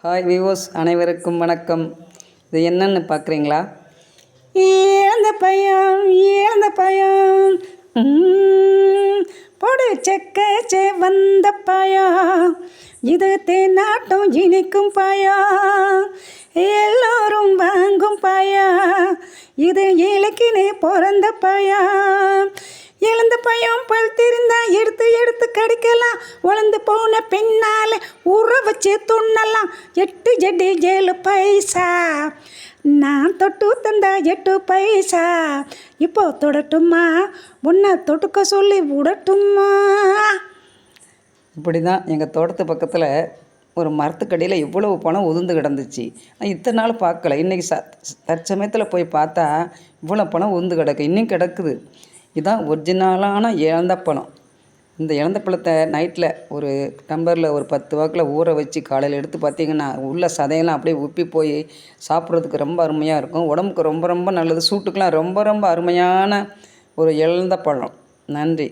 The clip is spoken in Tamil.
ஹாய் விவோஸ் அனைவருக்கும் வணக்கம். இது என்னன்னு பார்க்குறீங்களா? ஏந்த பயம் பொடு செக்க வந்த பயம், இது தேனாட்டம் இனிக்கும் பயம், எல்லோரும் வாங்கும் பயம், இது இலக்கினே பிறந்த பயம். எழுந்த பயம் பழுத்திருந்தா எடுத்து எடுத்து கடிக்கலாம், உழந்து போன பின்னால் ஊற வச்சு துண்ணலாம். 8 ஜடி 7 பைசா, நான் தொட்டு தந்தா 8 பைசா. இப்போ தொடட்டுமா, உன்னை தொட்டுக்க சொல்லி விடட்டுமா? இப்படி தான் எங்கள் தோட்டத்து பக்கத்தில் ஒரு மரத்துக்கடியில் இவ்வளவு பணம் உதிர்ந்து கிடந்துச்சு. நான் இத்தனை நாள் பார்க்கல. இன்றைக்கி தற்சமயத்தில் போய் பார்த்தா இவ்வளோ பணம் உதிர்ந்து கிடக்கு, இன்னும் கிடக்குது. இதுதான் ஒரிஜினலான இழந்த பழம். இந்த இழந்த பழத்தை நைட்டில் ஒரு டம்ளரில் ஒரு 10 வாக்கில் ஊற வச்சு காலையில் எடுத்து பார்த்திங்கன்னா உள்ள சதையெல்லாம் அப்படியே உப்பி போய் சாப்பிட்றதுக்கு ரொம்ப அருமையாக இருக்கும். உடம்புக்கு ரொம்ப ரொம்ப நல்லது. சூட்டுக்கெலாம் ரொம்ப ரொம்ப அருமையான ஒரு இழந்த பழம். நன்றி.